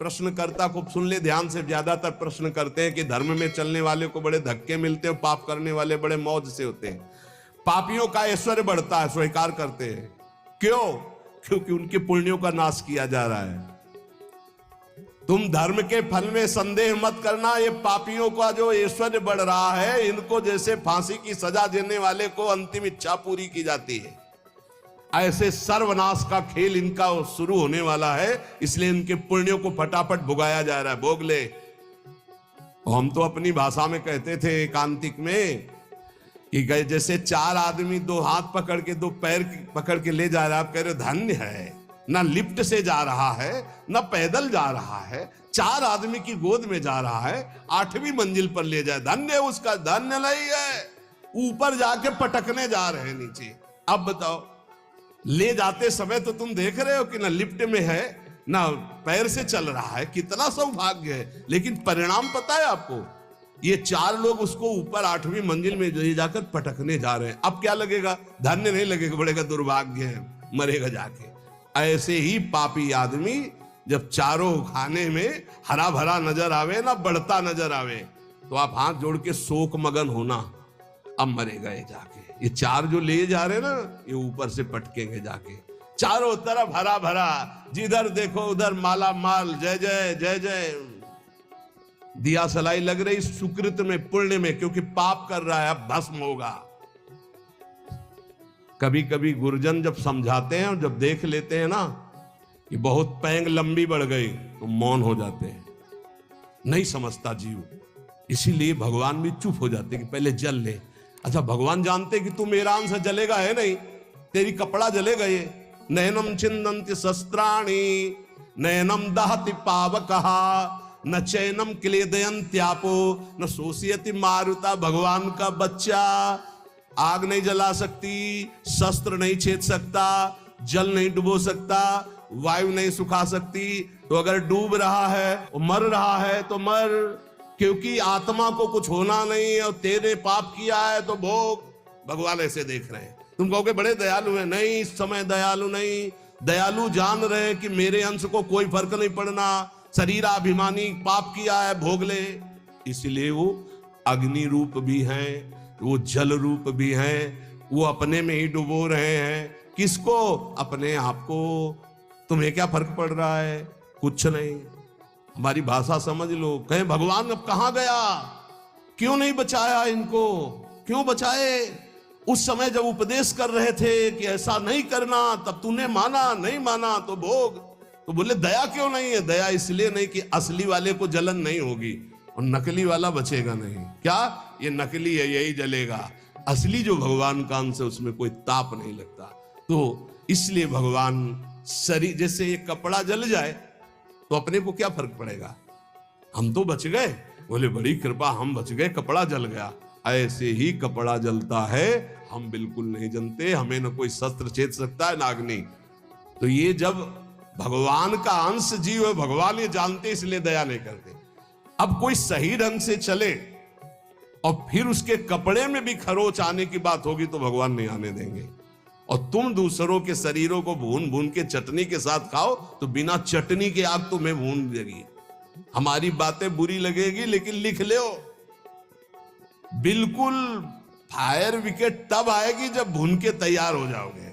प्रश्नकर्ता को सुन ले ध्यान से। ज्यादातर प्रश्न करते हैं कि धर्म में चलने वाले को बड़े धक्के मिलते हैं, पाप करने वाले बड़े मौज से होते हैं। पापियों का ऐश्वर्य बढ़ता है, स्वीकार करते हैं। क्यों? क्योंकि उनके पुण्यों का नाश किया जा रहा है। तुम धर्म के फल में संदेह मत करना। ये पापियों का जो ऐश्वर्य बढ़ रहा है, इनको जैसे फांसी की सजा देने वाले को अंतिम इच्छा पूरी की जाती है, ऐसे सर्वनाश का खेल इनका शुरू होने वाला है। इसलिए इनके पुण्यों को फटाफट भुगाया जा रहा है। भोग ले। हम तो अपनी भाषा में कहते थे एकांतिक में कि गए जैसे चार आदमी दो हाथ पकड़ के दो पैर पकड़ के ले जा रहा है। आप कह रहे धन्य है, ना लिफ्ट से जा रहा है, ना पैदल जा रहा है, चार आदमी की गोद में जा रहा है, 8वीं मंजिल पर ले जाए। धन्य उसका। धन्य नहीं है, ऊपर जाके पटकने जा रहे हैं नीचे। अब बताओ, ले जाते समय तो तुम देख रहे हो कि ना लिफ्ट में है ना पैर से चल रहा है, कितना सौभाग्य है। लेकिन परिणाम पता है आपको? ये चार लोग उसको ऊपर 8वीं मंजिल में ले जाकर पटकने जा रहे हैं। अब क्या लगेगा? धन्य नहीं लगेगा, बड़ेगा दुर्भाग्य है, मरेगा जाके। ऐसे ही पापी आदमी जब चारों खाने में हरा भरा नजर आवे ना बढ़ता नजर आवे, तो आप हाथ जोड़ के शोक मगन होना, अब मरेगा ये जाके। ये चार जो ले जा रहे ना, ये ऊपर से पटकेंगे जाके। चारों तरफ हरा भरा, जिधर देखो उधर माला माल, जय जय जय जय। दिया सलाई लग रही सुकृत में, पुण्य में, क्योंकि पाप कर रहा है, अब भस्म होगा। कभी कभी गुरुजन जब समझाते हैं और जब देख लेते हैं ना कि बहुत पैंग लंबी बढ़ गई, तो मौन हो जाते हैं। नहीं समझता जीव, इसीलिए भगवान भी चुप हो जाते कि पहले जल ले। अच्छा, भगवान जानते कि तू मेरा अंश जलेगा, है नहीं, तेरी कपड़ा जलेगा। ये नयनम छिन्दन्ति शस्त्राणि नयनम दहति पावकः न चैनम क्लेदयन्त्यापो न शोषयति मारुता। भगवान का बच्चा आग नहीं जला सकती, शस्त्र नहीं छेद सकता, जल नहीं डुबो सकता, वायु नहीं सुखा सकती। तो अगर डूब रहा है, मर रहा है तो मर, क्योंकि आत्मा को कुछ होना नहीं है और तेरे पाप किया है तो भोग। भगवान ऐसे देख रहे हैं। तुम कहोगे बड़े दयालु हैं। नहीं, इस समय दयालु नहीं। दयालु जान रहे हैं कि मेरे अंश को कोई फर्क नहीं पड़ना, शरीराभिमानी पाप किया है, भोग ले। इसलिए वो अग्नि रूप भी हैं, वो जल रूप भी हैं, वो अपने में ही डुबो रहे हैं। किसको? अपने आप को। तुम्हें क्या फर्क पड़ रहा है? कुछ नहीं। हमारी भाषा समझ लो। कहें भगवान अब कहां गया, क्यों नहीं बचाया इनको, क्यों बचाए? उस समय जब उपदेश कर रहे थे कि ऐसा नहीं करना, तब तूने माना, नहीं माना तो भोग। तो बोले दया क्यों नहीं है? दया इसलिए नहीं कि असली वाले को जलन नहीं होगी और नकली वाला बचेगा नहीं। क्या? ये नकली है, यही जलेगा। असली जो भगवान का अंश है, उसमें कोई ताप नहीं लगता। तो इसलिए भगवान शरीर, जैसे ये कपड़ा जल जाए तो अपने को क्या फर्क पड़ेगा, हम तो बच गए। बोले बड़ी कृपा, हम बच गए, कपड़ा जल गया। ऐसे ही कपड़ा जलता है, हम बिल्कुल नहीं जनते। हमें न कोई शस्त्र छेद सकता है, ना अग्नि। तो ये जब भगवान का अंश जीव है, भगवान ये जानते, इसलिए दया नहीं करते। अब कोई सही ढंग से चले और फिर उसके कपड़े में भी खरोच आने की बात होगी तो भगवान नहीं आने देंगे। और तुम दूसरों के शरीरों को भून भून के चटनी के साथ खाओ तो बिना चटनी के आग तुम्हें भून देगी। हमारी बातें बुरी लगेगी, लेकिन लिख लो, बिल्कुल फायर विकेट तब आएगी जब भून के तैयार हो जाओगे।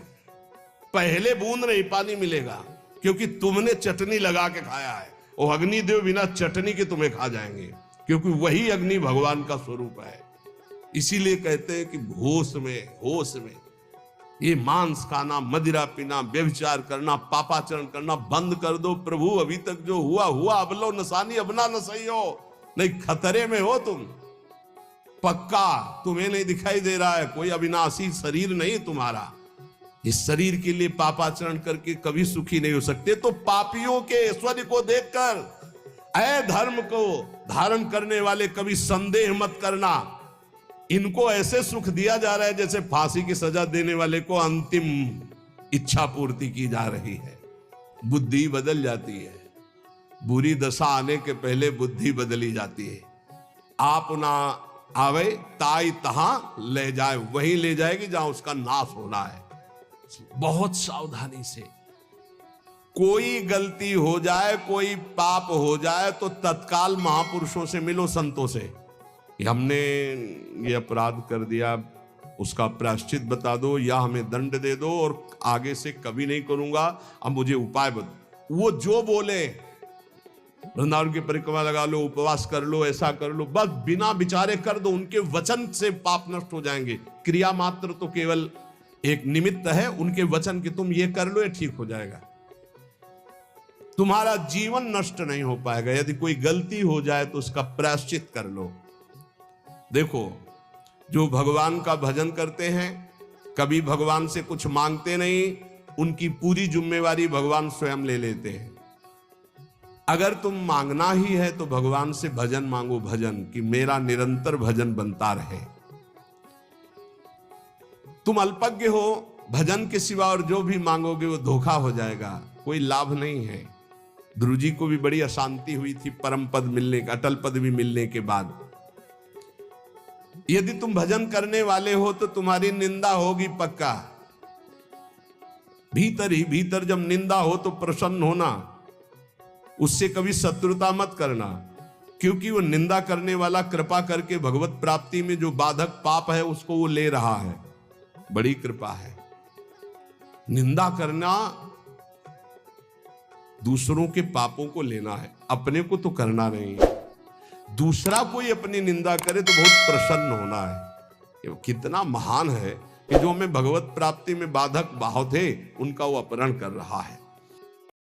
पहले बूंद नहीं पानी मिलेगा, क्योंकि तुमने चटनी लगा के खाया है। वो अग्निदेव बिना चटनी के तुम्हें खा जाएंगे, क्योंकि वही अग्नि भगवान का स्वरूप है। इसीलिए कहते हैं कि होश में ये मांस खाना, मदिरा पीना, व्यभिचार करना, पापाचरण करना बंद कर दो। प्रभु अभी तक जो हुआ हुआ, अब लो नसानी, अब ना नसई हो, नहीं खतरे में हो तुम पक्का। तुम्हें नहीं दिखाई दे रहा है, कोई अविनाशी शरीर नहीं तुम्हारा। इस शरीर के लिए पापाचरण करके कभी सुखी नहीं हो सकते। तो पापियों के ऐश्वर्य को देखकर, अधर्म को धारण करने वाले कभी संदेह मत करना। इनको ऐसे सुख दिया जा रहा है जैसे फांसी की सजा देने वाले को अंतिम इच्छा पूर्ति की जा रही है। बुद्धि बदल जाती है, बुरी दशा आने के पहले बुद्धि बदली जाती है। आप ना आवे ताई तहां ले जाए, वहीं ले जाएगी जहां उसका नाश होना है। बहुत सावधानी से, कोई गलती हो जाए, कोई पाप हो जाए तो तत्काल महापुरुषों से मिलो, संतों से, हमने ये अपराध कर दिया, उसका प्रायश्चित बता दो या हमें दंड दे दो और आगे से कभी नहीं करूंगा, अब मुझे उपाय बता। वो जो बोले, वृंदावन की परिक्रमा लगा लो, उपवास कर लो, ऐसा कर लो, बस बिना विचारे कर दो, उनके वचन से पाप नष्ट हो जाएंगे। क्रिया मात्र तो केवल एक निमित्त है, उनके वचन की तुम ये कर लो, ये ठीक हो जाएगा, तुम्हारा जीवन नष्ट नहीं हो पाएगा। यदि कोई गलती हो जाए तो उसका प्रायश्चित कर लो। देखो, जो भगवान का भजन करते हैं, कभी भगवान से कुछ मांगते नहीं, उनकी पूरी जिम्मेवारी भगवान स्वयं ले लेते हैं। अगर तुम मांगना ही है तो भगवान से भजन मांगो, भजन कि मेरा निरंतर भजन बनता रहे। तुम अल्पज्ञ हो, भजन के सिवा और जो भी मांगोगे वो धोखा हो जाएगा, कोई लाभ नहीं है। ध्रुव जी को भी बड़ी अशांति हुई थी परम पद मिलने, अटल पदवी मिलने के बाद। यदि तुम भजन करने वाले हो तो तुम्हारी निंदा होगी पक्का। भीतर ही भीतर जब निंदा हो तो प्रसन्न होना, उससे कभी शत्रुता मत करना, क्योंकि वो निंदा करने वाला कृपा करके भगवत प्राप्ति में जो बाधक पाप है उसको वो ले रहा है। बड़ी कृपा है। निंदा करना दूसरों के पापों को लेना है, अपने को तो करना नहीं है। दूसरा कोई अपनी निंदा करे तो बहुत प्रसन्न होना है। ये कितना महान है कि जो हमें भगवत प्राप्ति में बाधक भाव थे उनका वो अपहरण कर रहा है।